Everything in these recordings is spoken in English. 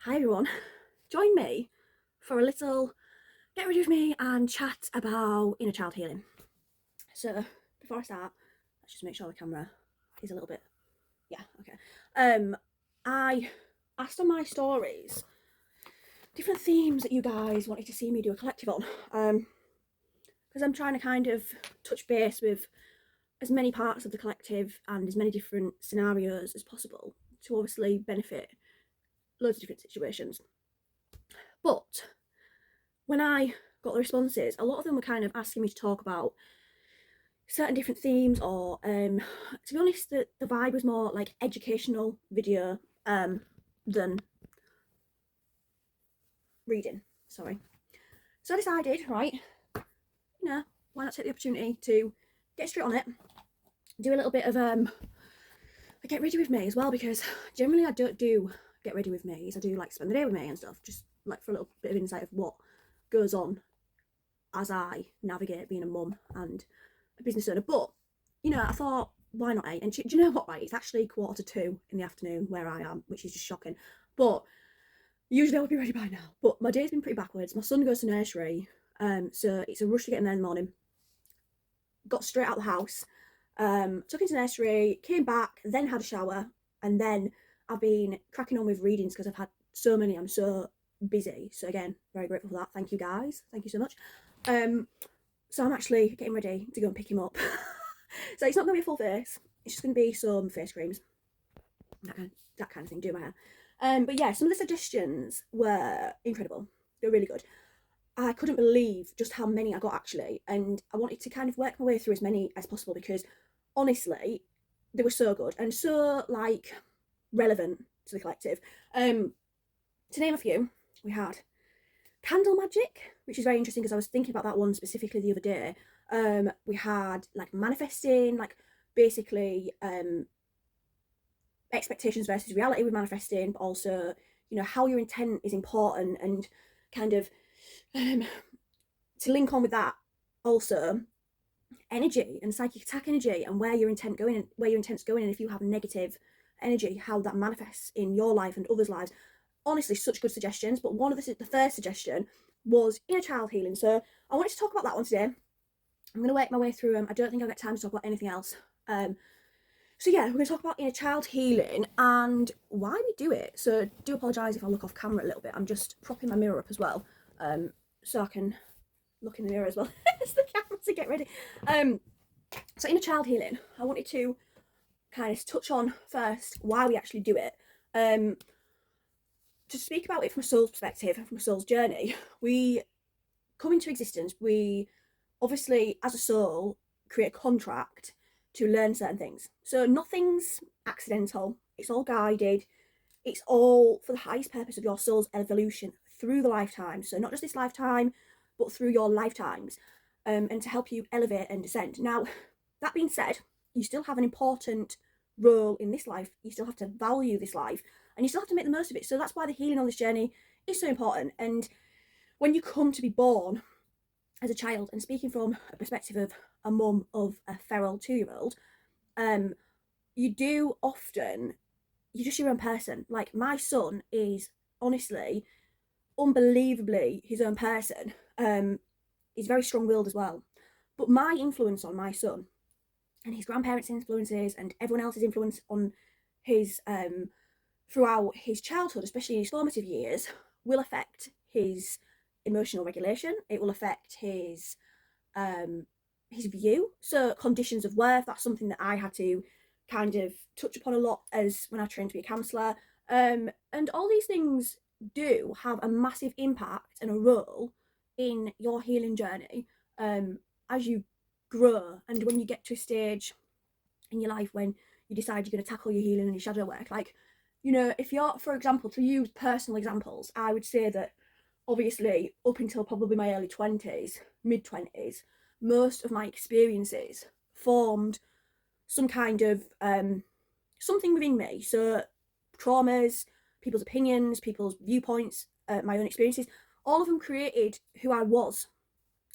Hi everyone, join me for a little get ready with me and chat about inner child healing. So before I start, let's just make sure the camera is a little bit, yeah, okay. I asked on my stories different themes that you guys wanted to see me do a collective on, because I'm trying to kind of touch base with as many parts of the collective and as many different scenarios as possible to obviously benefit loads of different situations. But when I got the responses, a lot of them were kind of asking me to talk about certain different themes, or to be honest, the vibe was more like educational video than reading. Sorry. So I decided, right, why not take the opportunity to get straight on it, do a little bit of get ready with me as well, because generally I don't do get ready with me's. I do like spend the day with me and stuff, just like for a little bit of insight of what goes on as I navigate being a mum and a business owner. But I thought, why not 8? And do you know what, right, it's actually 1:45 in the afternoon where I am, which is just shocking. But usually I would be ready by now, but my day's been pretty backwards. My son goes to nursery, so it's a rush to get in there in the morning. Got straight out of the house, took him to nursery, came back, then had a shower, and then I've been cracking on with readings because I've had so many. I'm so busy. So again, very grateful for that. Thank you guys. Thank you so much. So I'm actually getting ready to go and pick him up. So it's not going to be a full face. It's just going to be some face creams, that kind of thing, do my hair. But yeah, some of the suggestions were incredible. They were really good. I couldn't believe just how many I got actually, and I wanted to kind of work my way through as many as possible because honestly, they were so good and so like relevant to the collective. To name a few, we had candle magic, which is very interesting because I was thinking about that one specifically the other day. We had like manifesting, like basically expectations versus reality with manifesting, but also how your intent is important, and kind of to link on with that also energy and psychic attack energy, and where your intent's going, and if you have negative energy, how that manifests in your life and others' lives. Honestly, such good suggestions. But one of the first suggestion was inner child healing. So I wanted to talk about that one today. I'm going to work my way through them. I don't think I'll get time to talk about anything else. So yeah, we're going to talk about inner child healing and why we do it. So do apologise if I look off camera a little bit. I'm just propping my mirror up as well, so I can look in the mirror as well as the camera to get ready. So inner child healing, I wanted to kind of touch on first why we actually do it. To speak about it from a soul's perspective and from a soul's journey, we come into existence, we obviously as a soul create a contract to learn certain things. So nothing's accidental, it's all guided, it's all for the highest purpose of your soul's evolution through the lifetime. So not just this lifetime, but through your lifetimes, and to help you elevate and descend. Now, that being said, you still have an important role in this life. You still have to value this life, and you still have to make the most of it. So that's why the healing on this journey is so important. And when you come to be born as a child, and speaking from a perspective of a mum of a feral 2-year-old, you do often, you're just your own person. Like my son is honestly unbelievably his own person. He's very strong-willed as well. But my influence on my son and his grandparents' influences and everyone else's influence on his throughout his childhood, especially in his formative years, will affect his emotional regulation. It will affect his view. So conditions of worth, that's something that I had to kind of touch upon a lot as when I trained to be a counsellor. And all these things do have a massive impact and a role in your healing journey, as you grow, and when you get to a stage in your life when you decide you're going to tackle your healing and your shadow work. Like, if you're, for example, to use personal examples, I would say that obviously up until probably my early 20s, mid 20s, most of my experiences formed some kind of something within me. So traumas, people's opinions, people's viewpoints, my own experiences, all of them created who I was.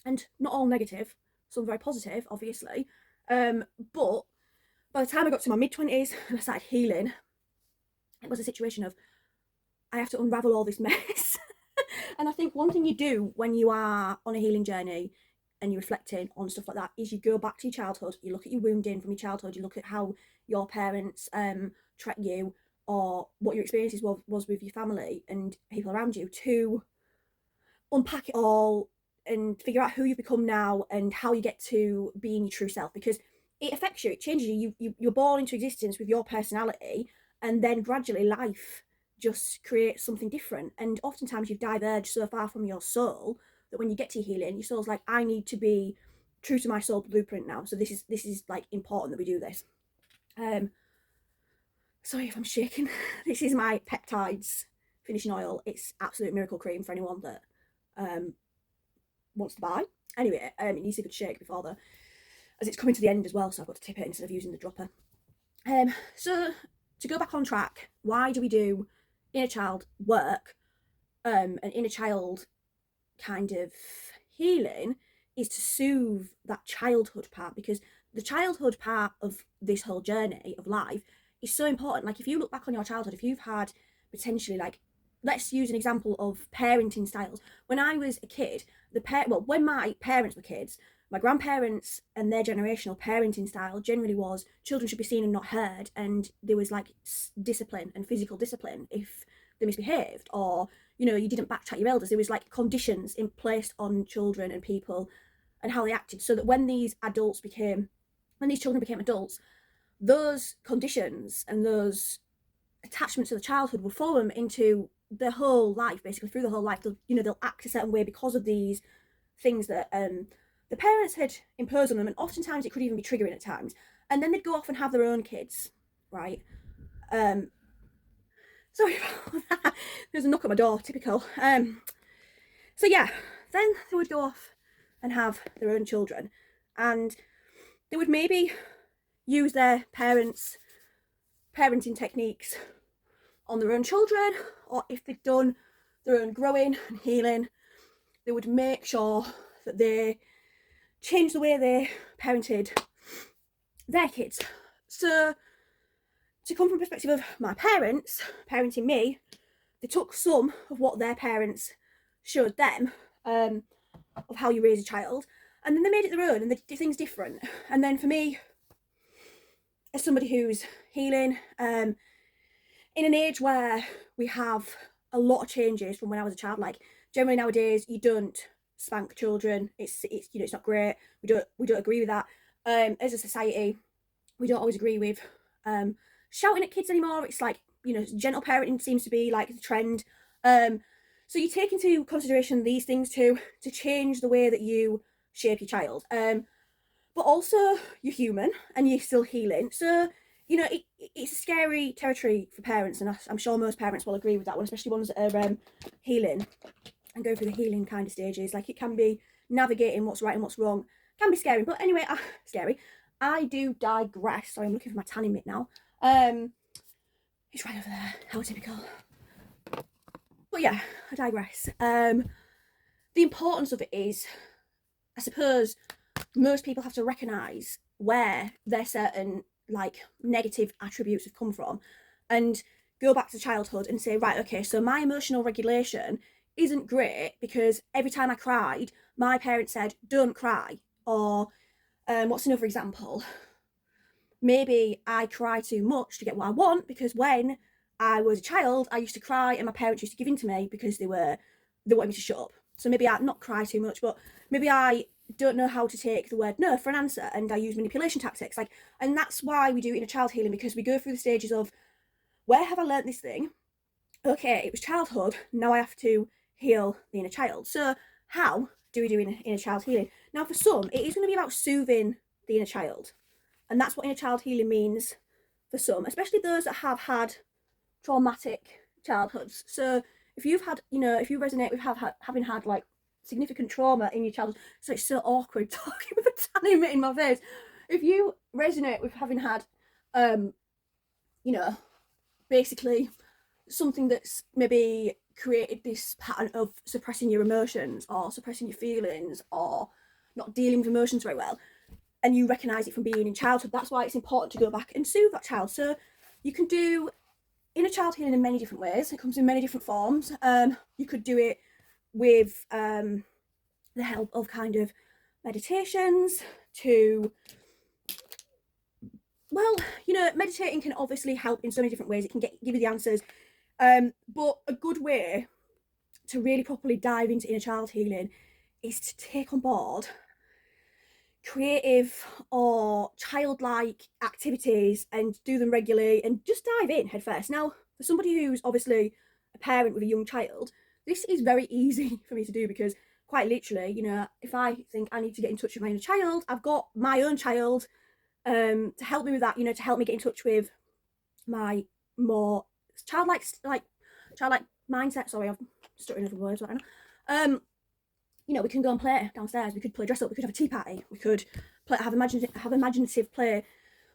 And not all negative, some very positive, obviously. But by the time I got to my mid-20s and I started healing, it was a situation of I have to unravel all this mess. And I think one thing you do when you are on a healing journey and you're reflecting on stuff like that is you go back to your childhood, you look at your wounding from your childhood, you look at how your parents treat you, or what your experiences was with your family and people around you, to unpack it all and figure out who you've become now and how you get to being your true self, because it affects you, it changes you. You're born into existence with your personality, and then gradually life just creates something different. And oftentimes you've diverged so far from your soul that when you get to your healing, your soul's like, I need to be true to my soul blueprint now. So this is like important that we do this. Sorry if I'm shaking. This is my peptides finishing oil. It's absolute miracle cream for anyone that wants to buy. Anyway, it needs a good shake before as it's coming to the end as well, so I've got to tip it instead of using the dropper. So to go back on track, why do we do inner child work? And inner child kind of healing is to soothe that childhood part, because the childhood part of this whole journey of life is so important. Like, if you look back on your childhood, if you've had potentially, like, let's use an example of parenting styles. When I was a kid, when my parents were kids, my grandparents and their generational parenting style generally was children should be seen and not heard, and there was like discipline and physical discipline if they misbehaved, or you didn't backchat your elders. There was like conditions in placed on children and people and how they acted, so that when these children became adults, those conditions and those attachments to the childhood will follow them into their whole life, basically through the whole life. They'll act a certain way because of these things that the parents had imposed on them, and oftentimes it could even be triggering at times. And then they'd go off and have their own kids, right? Sorry about that. There's a knock at my door, typical. So yeah, then they would go off and have their own children, and they would maybe use their parents' parenting techniques on their own children, or if they'd done their own growing and healing, they would make sure that they changed the way they parented their kids. So to come from the perspective of my parents parenting me, they took some of what their parents showed them of how you raise a child, and then they made it their own, and they did things different. And then for me, as somebody who's healing, in an age where we have a lot of changes from when I was a child, like generally nowadays you don't spank children. It's it's not great. We don't agree with that. As a society, we don't always agree with shouting at kids anymore. It's like, gentle parenting seems to be like the trend. So you take into consideration these things to change the way that you shape your child. But also you're human and you're still healing. So it's a scary territory for parents, and I'm sure most parents will agree with that one, especially ones that are healing and go through the healing kind of stages. Like, it can be navigating what's right and what's wrong, can be scary. But anyway, scary. I do digress. Sorry, I'm looking for my tanning mitt now. It's right over there. How typical. But yeah, I digress. The importance of it is, I suppose, most people have to recognise where their certain like negative attributes have come from, and go back to childhood and say, right, okay, so my emotional regulation isn't great because every time I cried, my parents said, don't cry. Or what's another example? Maybe I cry too much to get what I want, because when I was a child, I used to cry and my parents used to give in to me because they wanted me to shut up. So maybe I not cry too much, but maybe I don't know how to take the word no for an answer, and I use manipulation tactics. And that's why we do inner child healing, because we go through the stages of, where have I learnt this thing? Okay, it was childhood, now I have to heal the inner child. So how do we do inner child healing? Now, for some, it is going to be about soothing the inner child, and that's what inner child healing means for some, especially those that have had traumatic childhoods. So if you've had, if you resonate with having had like significant trauma in your childhood, so it's so awkward talking with a tanning mitt in my face. If you resonate with having had, basically something that's maybe created this pattern of suppressing your emotions or suppressing your feelings or not dealing with emotions very well, and you recognise it from being in childhood, that's why it's important to go back and soothe that child. So you can do inner child healing in many different ways. It comes in many different forms. You could do it with the help of kind of meditations to, well, you know, meditating can obviously help in so many different ways. It can give you the answers. But a good way to really properly dive into inner child healing is to take on board creative or childlike activities and do them regularly and just dive in head first. Now, for somebody who's obviously a parent with a young child, this is very easy for me to do because quite literally, you know, if I think I need to get in touch with my inner child, I've got my own child to help me with that, you know, to help me get in touch with my more childlike mindset. Sorry, I've stuttering over words right now. You know, we can go and play downstairs. We could play dress up. We could have a tea party. We could have imaginative play.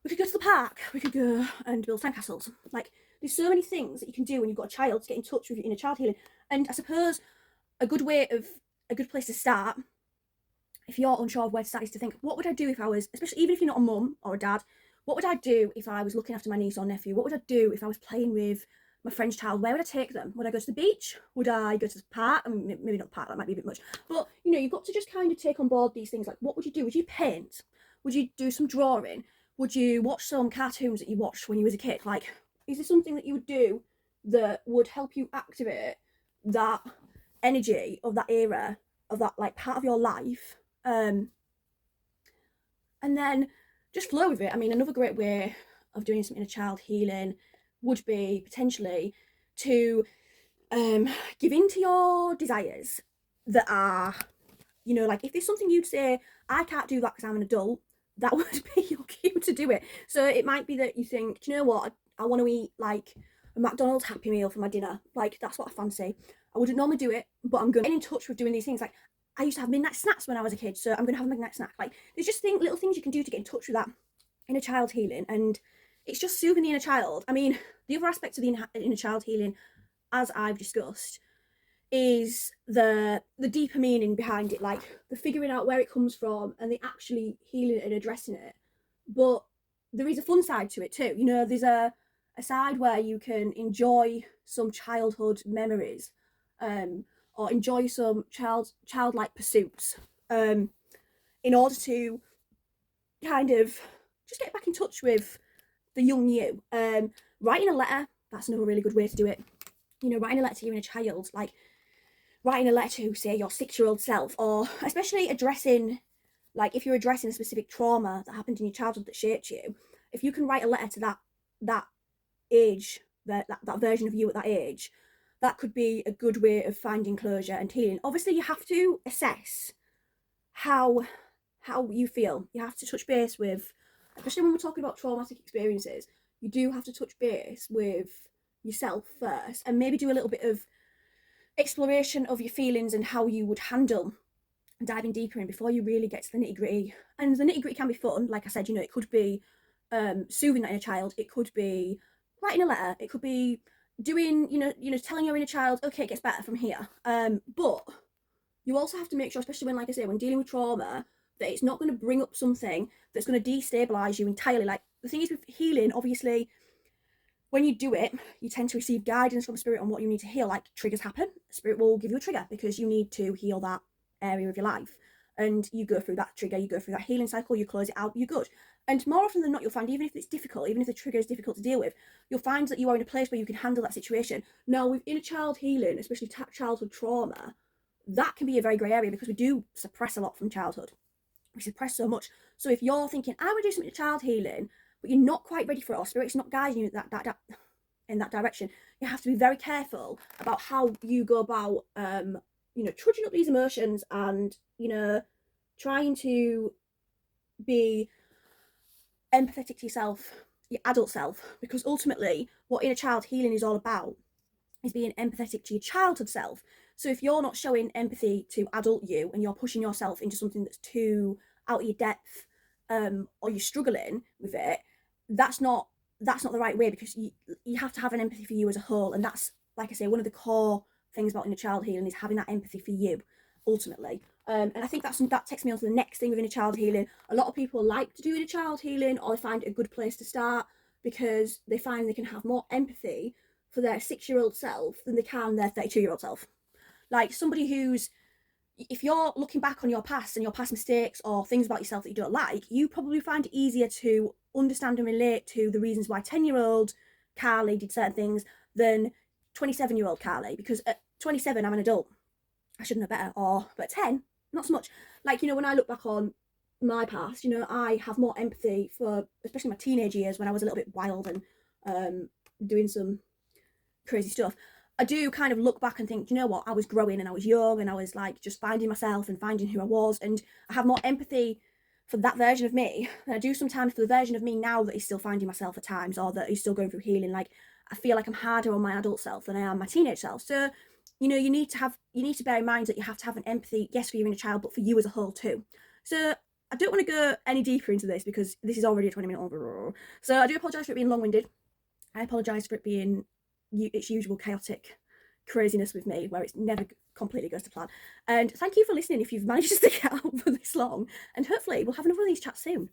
We could go to the park. We could go and build sandcastles. Like, there's so many things that you can do when you've got a child to get in touch with your inner child healing. And I suppose a good place to start, if you're unsure of where to start, is to think, what would I do if I was, especially even if you're not a mum or a dad, what would I do if I was looking after my niece or nephew? What would I do if I was playing with my friend's child? Where would I take them? Would I go to the beach? Would I go to the park? I mean, maybe not the park, that might be a bit much. But, you know, you've got to just kind of take on board these things. Like, what would you do? Would you paint? Would you do some drawing? Would you watch some cartoons that you watched when you was a kid? Like, is there something that you would do that would help you activate that energy of that era, of that, like, part of your life? And then just flow with it. I mean, another great way of doing some inner child healing would be potentially to give in to your desires that are, you know, like if there's something you'd say, I can't do that because I'm an adult, that would be your cue to do it. So it might be that you think, do you know what, I want to eat like a McDonald's Happy Meal for my dinner. Like, that's what I fancy. I wouldn't normally do it, but I'm going to get in touch with doing these things. Like, I used to have midnight snacks when I was a kid, so I'm going to have a midnight snack. Like, there's just little things you can do to get in touch with that inner child healing, and it's just soothing the inner child. I mean, the other aspect of the inner child healing, as I've discussed, is the deeper meaning behind it, like the figuring out where it comes from and the actually healing it and addressing it. But there is a fun side to it too. You know, there's a side where you can enjoy some childhood memories, or enjoy some childlike pursuits, in order to kind of just get back in touch with the young you. Writing a letter, that's another really good way to do it. You know, writing a letter to your inner child, like writing a letter to, say, your 6-year-old self, or especially addressing, like if you're addressing a specific trauma that happened in your childhood that shaped you, if you can write a letter to that age, that version of you at that age, that could be a good way of finding closure and healing. Obviously, you have to assess how you feel. You have to touch base with, especially when we're talking about traumatic experiences, you do have to touch base with yourself first and maybe do a little bit of exploration of your feelings and how you would handle diving deeper in before you really get to the nitty-gritty. And the nitty-gritty can be fun. Like I said, you know, it could be soothing that inner child, it could be writing a letter, it could be doing, you know, telling your inner child, okay, it gets better from here. But you also have to make sure, especially when, like I say, when dealing with trauma, that it's not going to bring up something that's going to destabilize you entirely. Like, the thing is with healing, obviously, when you do it, you tend to receive guidance from spirit on what you need to heal. Like, triggers happen, spirit will give you a trigger because you need to heal that area of your life, and you go through that trigger, you go through that healing cycle, you close it out, you're good. And more often than not, you'll find, even if it's difficult, even if the trigger is difficult to deal with, you'll find that you are in a place where you can handle that situation. Now, with inner child healing, especially childhood trauma, that can be a very grey area because we do suppress a lot from childhood. We suppress so much. So if you're thinking, I would do something to child healing, but you're not quite ready for it, or spirit's not guiding you in that direction, you have to be very careful about how you go about, you know, trudging up these emotions and, you know, trying to be empathetic to yourself, your adult self, because ultimately what inner child healing is all about is being empathetic to your childhood self. So if you're not showing empathy to adult you and you're pushing yourself into something that's too out of your depth, or you're struggling with it, that's not the right way, because you have to have an empathy for you as a whole. And that's, like I say, one of the core things about inner child healing is having that empathy for you ultimately. And I think that takes me on to the next thing with inner child healing. A lot of people like to do inner child healing, or they find it a good place to start because they find they can have more empathy for their 6-year-old self than they can their 32-year-old self. Like somebody who's, if you're looking back on your past and your past mistakes or things about yourself that you don't like, you probably find it easier to understand and relate to the reasons why 10-year-old Carlie did certain things than 27-year-old Carlie, because at 27 I'm an adult, I should know better, or but at 10 not so much. Like, you know, when I look back on my past, you know, I have more empathy for especially my teenage years when I was a little bit wild and doing some crazy stuff. I do kind of look back and think, you know what, I was growing and I was young and I was like just finding myself and finding who I was, and I have more empathy for that version of me than I do sometimes for the version of me now that is still finding myself at times, or that is still going through healing. Like, I feel like I'm harder on my adult self than I am my teenage self. So, you know, you need to bear in mind that you have to have an empathy, yes, for your inner child, but for you as a whole too. So I don't want to go any deeper into this because this is already a 20-minute over. So I do apologise for it being long-winded. I apologise for it being its usual chaotic craziness with me, where it's never completely goes to plan. And thank you for listening if you've managed to stick it out for this long. And hopefully we'll have another of these chats soon.